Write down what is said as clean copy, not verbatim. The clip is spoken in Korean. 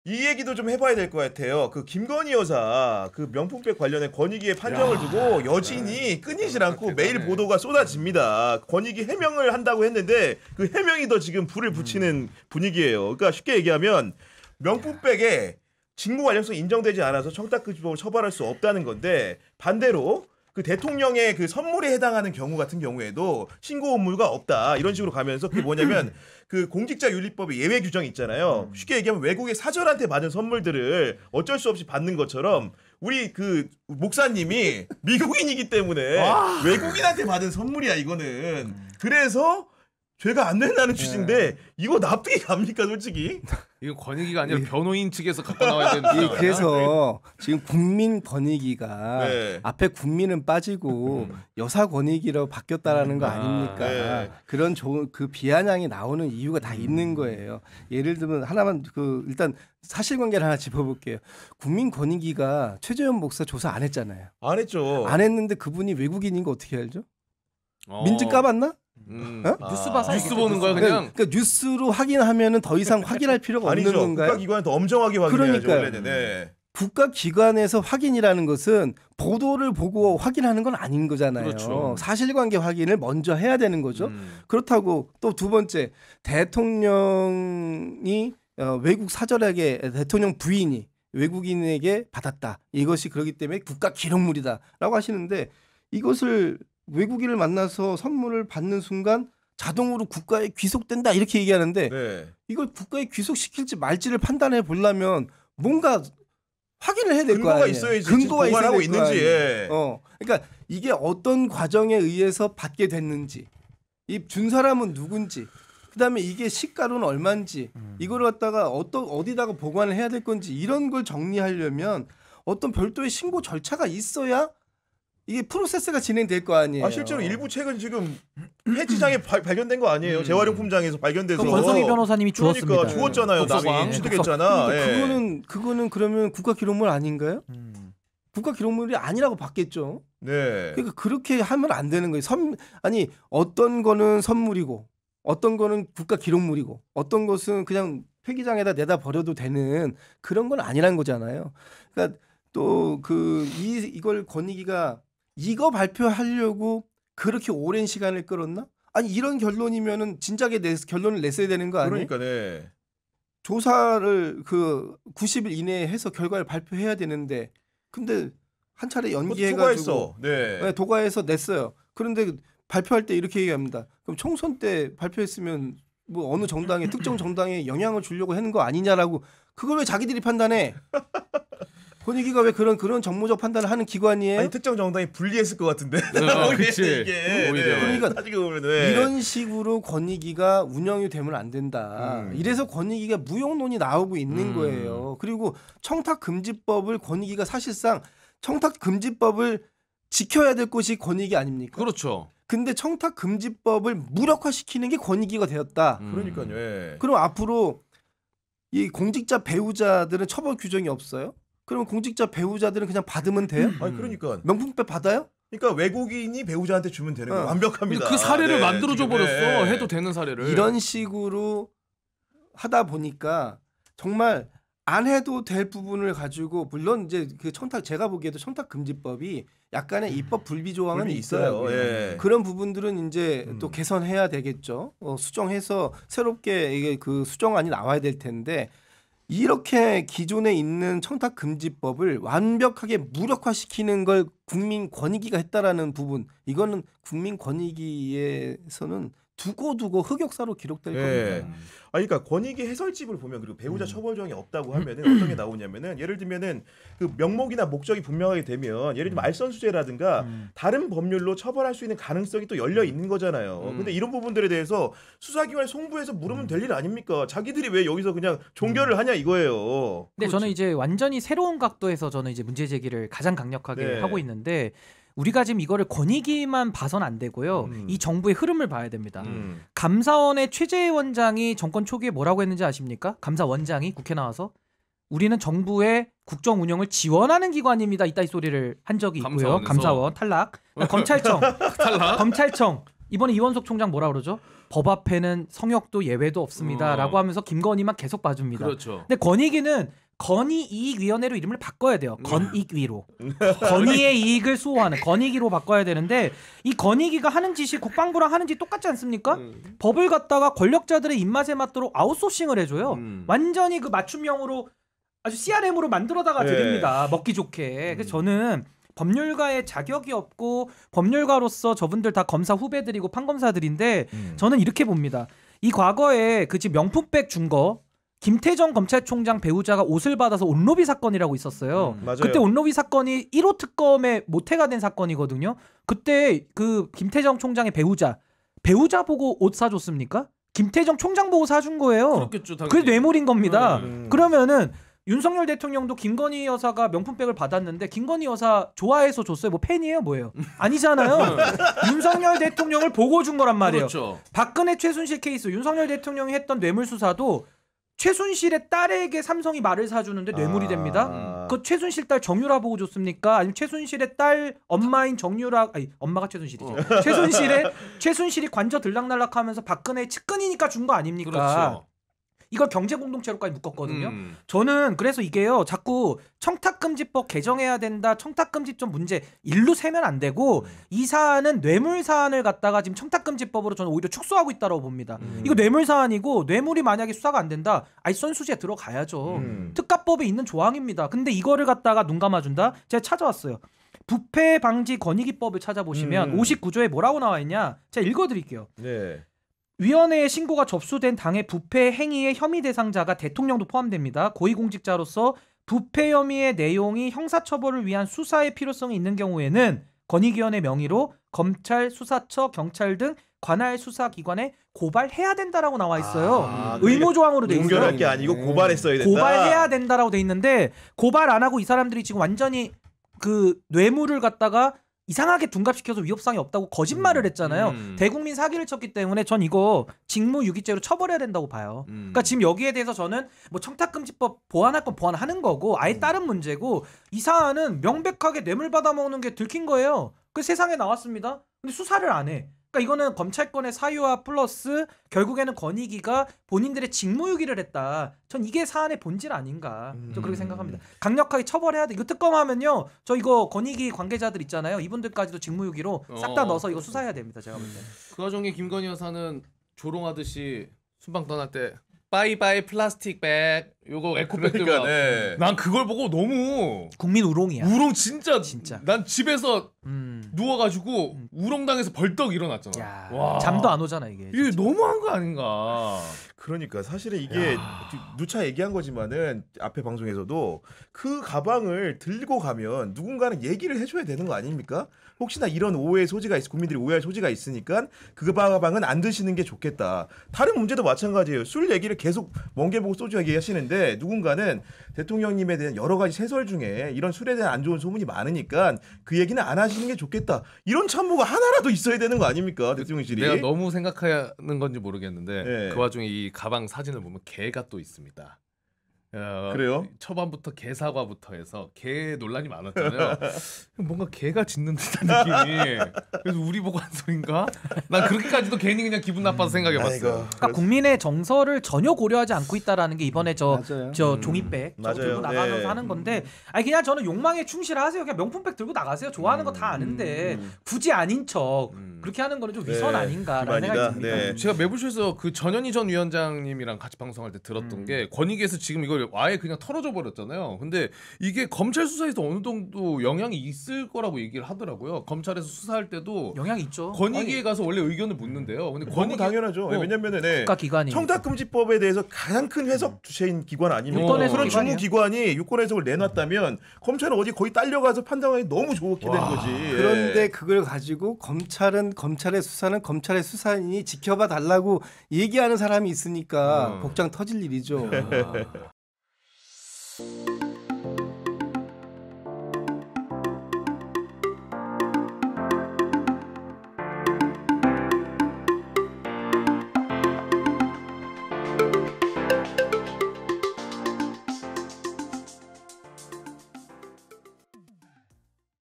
이 얘기도 좀 해봐야 될 것 같아요. 그 김건희 여사 그 명품백 관련해 권익위의 판정을 두고 여진이 끊이질 않고 매일 보도가 쏟아집니다. 권익위 해명을 한다고 했는데 그 해명이 더 지금 불을 붙이는 분위기예요. 그러니까 쉽게 얘기하면 명품백에 직무 관련성이 인정되지 않아서 청탁금지법을 처벌할 수 없다는 건데 반대로 그 대통령의 그 선물에 해당하는 경우 같은 경우에도 신고 의무가 없다 이런 식으로 가면서 그게 뭐냐면 그 공직자윤리법에 예외 규정이 있잖아요. 쉽게 얘기하면 외국의 사절한테 받은 선물들을 어쩔 수 없이 받는 것처럼 우리 그 목사님이 미국인이기 때문에 외국인한테 받은 선물이야 이거는. 그래서 죄가 안 된다는 취지인데 이거 납득이 갑니까 솔직히? 이거 권익위가 아니라 변호인 측에서 갖고 나와야 되는 그래서 지금 국민 권익위가 앞에 국민은 빠지고 여사 권익위로 바뀌었다라는 거 아닙니까? 그런 좋은 그 비아냥이 나오는 이유가 다 있는 거예요. 예를 들면 하나만 그 일단 사실관계를 하나 짚어볼게요. 국민 권익위가 최재현 목사 조사 안 했잖아요. 안 했죠. 안 했는데 그분이 외국인인 거 어떻게 알죠? 민증 까봤나? 뉴스 봐서 뉴스 보는 거야 그냥. 그러니까 뉴스로 확인하면은 더 이상 확인할 필요가 없는 건가요? 국가기관에서 엄정하게 확인해야죠. 그러니까요. 원래는. 국가기관에서 확인이라는 것은 보도를 보고 확인하는 건 아닌 거잖아요. 그렇죠. 사실관계 확인을 먼저 해야 되는 거죠. 그렇다고 또 두 번째 대통령이 외국 사절에게 대통령 부인이 외국인에게 받았다. 이것이 그렇기 때문에 국가기록물이다라고 하시는데 이것을 외국인을 만나서 선물을 받는 순간 자동으로 국가에 귀속된다 이렇게 얘기하는데 이걸 국가에 귀속시킬지 말지를 판단해 보려면 뭔가 확인을 해야 될 거 아니에요. 근거가 있어야지. 근거가 보관하고 있는지. 그러니까 이게 어떤 과정에 의해서 받게 됐는지, 이 준 사람은 누군지, 그다음에 이게 시가로는 얼마인지, 이걸 갖다가 어디다가 보관을 해야 될 건지 이런 걸 정리하려면 어떤 별도의 신고 절차가 있어야 이게 프로세스가 진행될 거 아니에요. 실제로 일부 책은 지금 폐지장에 발견된 거 아니에요. 재활용품장에서 발견돼서. 권성희 변호사님이 주었습니다. 그러니까 주었잖아요. 남이 취득했잖아. 그러니까 그거는 그러면 국가기록물 아닌가요? 국가기록물이 아니라고 봤겠죠. 그러니까 그렇게 하면 안 되는 거예요. 아니 어떤 거는 선물이고 어떤 거는 국가기록물이고 어떤 것은 그냥 폐기장에다 내다 버려도 되는 그런 건 아니란 거잖아요. 그러니까 또 이걸 권익위가 이거 발표하려고 그렇게 오랜 시간을 끌었나? 아니 이런 결론이면은 진작에 결론을 냈어야 되는 거 아니에요? 그러니까 조사를 90일 이내에 해서 결과를 발표해야 되는데 근데 한 차례 연기해가지고 도가에서 냈어요. 그런데 발표할 때 이렇게 얘기합니다. 그럼 총선 때 발표했으면 뭐 어느 정당에 특정 정당에 영향을 주려고 하는 거 아니냐라고 그걸 왜 자기들이 판단해? 권익위가 왜 그런 정무적 판단을 하는 기관이에요? 아니 특정 정당이 불리했을 것 같은데. 그렇지. 그러니까 이런 식으로 권익위가 운영이 되면 안 된다. 이래서 권익위가 무용론이 나오고 있는 거예요. 그리고 청탁금지법을 권익위가 사실상 청탁금지법을 지켜야 될 것이 권익위 아닙니까? 그렇죠. 근데 청탁금지법을 무력화시키는 게 권익위가 되었다. 그러니까요. 그럼 앞으로 이 공직자 배우자들은 처벌 규정이 없어요? 그럼 공직자 배우자들은 그냥 받으면 돼요? 아니 그러니까 명품백 받아요? 그러니까 외국인이 배우자한테 주면 되는 거예요. 완벽합니다. 그 사례를 만들어줘 버렸어. 해도 되는 사례를. 이런 식으로 하다 보니까 정말 안 해도 될 부분을 가지고 물론 이제 그 제가 보기에도 청탁금지법이 약간의 입법 불비 조항은 있어요. 그런 부분들은 이제 또 개선해야 되겠죠. 수정해서 새롭게 이게 그 수정안이 나와야 될 텐데. 이렇게 기존에 있는 청탁금지법을 완벽하게 무력화시키는 걸 국민권익위가 했다라는 부분 이거는 국민권익위에서는 두고 흑역사로 기록될 겁니다. 그러니까 권익위 해설집을 보면 그리고 배우자 처벌 조항이 없다고 하면은 어떤 게 나오냐면은 예를 들면은 그 명목이나 목적이 분명하게 되면 예를 들면 알선수재라든가 다른 법률로 처벌할 수 있는 가능성이 또 열려 있는 거잖아요. 근데 이런 부분들에 대해서 수사기관에 송부해서 물으면 될 일 아닙니까? 자기들이 왜 여기서 그냥 종결을 하냐 이거예요. 근데 저는 이제 완전히 새로운 각도에서 저는 이제 문제 제기를 가장 강력하게 하고 있는데 우리가 지금 이거를 권익위만 봐선 안 되고요. 이 정부의 흐름을 봐야 됩니다. 감사원의 최재 원장이 정권 초기에 뭐라고 했는지 아십니까? 감사원장이 국회 나와서 우리는 정부의 국정 운영을 지원하는 기관입니다. 이따 이 소리를 한 적이 있고요. 감사원 탈락. 검찰청 탈락. 검찰청 이번에 이원석 총장 뭐라 그러죠? 법 앞에는 성역도 예외도 없습니다라고 하면서 김건희만 계속 봐줍니다. 그렇죠. 근데 권익위는 건의이익위원회로 이름을 바꿔야 돼요. 건익위로. 건의의 이익을 수호하는 건익위로 바꿔야 되는데 이 건익위가 하는 짓이 국방부랑 하는 짓 똑같지 않습니까? 법을 갖다가 권력자들의 입맛에 맞도록 아웃소싱을 해줘요. 완전히 그 맞춤형으로 아주 CRM으로 만들어다가 드립니다. 먹기 좋게. 그래서 저는 법률가의 자격이 없고 법률가로서 저분들 다 검사 후배들이고 판검사들인데 저는 이렇게 봅니다. 이 과거에 그 집 명품백 준 거 김태정 검찰총장 배우자가 옷을 받아서 온로비 사건이라고 있었어요. 그때 온로비 사건이 1호 특검의 모태가 된 사건이거든요. 그때 그 김태정 총장의 배우자 보고 옷 사줬습니까? 김태정 총장 보고 사준 거예요. 그렇겠죠, 그게 뇌물인 겁니다. 그러면은 윤석열 대통령도 김건희 여사가 명품백을 받았는데 김건희 여사 좋아해서 줬어요? 뭐 팬이에요? 뭐예요? 아니잖아요. 윤석열 대통령을 보고 준 거란 말이에요. 그렇죠. 박근혜 최순실 케이스 윤석열 대통령이 했던 뇌물 수사도 최순실의 딸에게 삼성이 말을 사주는데 뇌물이 됩니다. 그 최순실 딸 정유라 보고 줬습니까? 아니면 최순실의 딸 엄마인 정유라 아니 엄마가 최순실이지. 최순실이 관저 들락날락하면서 박근혜의 측근이니까 준 거 아닙니까? 그렇죠. 이걸 경제공동체로까지 묶었거든요. 저는 그래서 이게요. 자꾸 청탁금지법 개정해야 된다. 청탁금지법 문제 일로 세면 안 되고 이 사안은 뇌물 사안을 갖다가 지금 청탁금지법으로 저는 오히려 축소하고 있다고 봅니다. 이거 뇌물 사안이고 뇌물이 만약에 수사가 안 된다. 아이 선수지에 들어가야죠. 특가법에 있는 조항입니다. 근데 이거를 갖다가 눈 감아준다. 제가 찾아왔어요. 부패 방지 권익위법을 찾아보시면 59조에 뭐라고 나와 있냐. 제가 읽어드릴게요. 네. 위원회에 신고가 접수된 당의 부패 행위의 혐의 대상자가 대통령도 포함됩니다. 고위공직자로서 부패 혐의의 내용이 형사처벌을 위한 수사의 필요성이 있는 경우에는 권익위원회 명의로 검찰, 수사처, 경찰 등 관할 수사기관에 고발해야 된다라고 나와 있어요. 의무조항으로 돼 있어요. 공결할 게 아니고 고발했어야 된다. 고발해야 된다라고 돼 있는데 고발 안 하고 이 사람들이 지금 완전히 그 뇌물을 갖다가 이상하게 둔갑시켜서 위협성이 없다고 거짓말을 했잖아요. 대국민 사기를 쳤기 때문에 전 이거 직무유기죄로 처벌해야 된다고 봐요. 그러니까 지금 여기에 대해서 저는 뭐 청탁금지법 보완할 건 보완하는 거고 아예 다른 문제고 이 사안은 명백하게 뇌물 받아먹는 게 들킨 거예요. 그 세상에 나왔습니다. 근데 수사를 안 해. 그러니까 이거는 검찰권의 사유화 플러스 결국에는 권익위가 본인들의 직무유기를 했다. 전 이게 사안의 본질 아닌가. 저 그렇게 생각합니다. 강력하게 처벌해야 돼. 이거 특검하면요. 저 이거 권익위 관계자들 있잖아요. 이분들까지도 직무유기로 싹 다 넣어서 이거 수사해야 됩니다. 제가 볼 때. 그 와중에 김건희 여사는 조롱하듯이 순방 떠날 때 바이바이 플라스틱 백 요거 에코백 들고 그러니까, 네. 난 그걸 보고 너무 국민 우롱이야. 우롱 진짜 난 집에서 누워가지고 우롱당해서 벌떡 일어났잖아. 야, 와. 잠도 안 오잖아 이게. 이게 너무한 거 아닌가. 그러니까 사실은 이게 누차 얘기한 거지만은 앞에 방송에서도 그 가방을 들고 가면 누군가는 얘기를 해줘야 되는 거 아닙니까? 혹시나 이런 오해의 소지가 국민들이 오해할 소지가 있으니까 그 가방은 안 드시는 게 좋겠다. 다른 문제도 마찬가지예요. 술 얘기를 계속 멍게 보고 소주 얘기하시는데 누군가는 대통령님에 대한 여러 가지 세설 중에 이런 술에 대한 안 좋은 소문이 많으니까 그 얘기는 안 하시는 게 좋겠다. 이런 참모가 하나라도 있어야 되는 거 아닙니까? 대통령실이. 내가 너무 생각하는 건지 모르겠는데 네. 그 와중에 이 가방 사진을 보면 개가 또 있습니다. 그래요? 초반부터 개 사과부터 해서 개 논란이 많았잖아요. 뭔가 개가 짖는 듯한 느낌이. 그래서 우리 보고 한 소린가? 난 그렇게까지도 괜히 그냥 기분 나빠서 생각해봤어요. 그러니까 국민의 정서를 전혀 고려하지 않고 있다라는 게 이번에 저 종이백 저거 맞아요. 들고 나가면서 하는 건데, 아니 그냥 저는 욕망에 충실하세요. 그냥 명품백 들고 나가세요. 좋아하는 거 다 아는데 굳이 아닌 척 그렇게 하는 거는 좀 위선 아닌가라는 생각이 듭니다. 네. 제가 매부쇼에서 그 전현희 전 위원장님이랑 같이 방송할 때 들었던 게 권익위에서 지금 이걸 아예 그냥 털어져 버렸잖아요. 근데 이게 검찰 수사에서 어느 정도 영향이 있을 거라고 얘기를 하더라고요. 검찰에서 수사할 때도 영향이 있죠. 권익위에 가서 원래 의견을 묻는데요. 근데 너무 당연하죠. 왜냐면은 국가기관이 청탁금지법에 대해서 가장 큰 해석 주체인 기관 아닙니까? 그런 주무기관이 유권 해석을 내놨다면 검찰은 어디 거의 딸려가서 판단하기 너무 좋게 된 거지. 그런데 그걸 가지고 검찰의 수사는 검찰의 수사인이 지켜봐 달라고 얘기하는 사람이 있으니까 복장 터질 일이죠.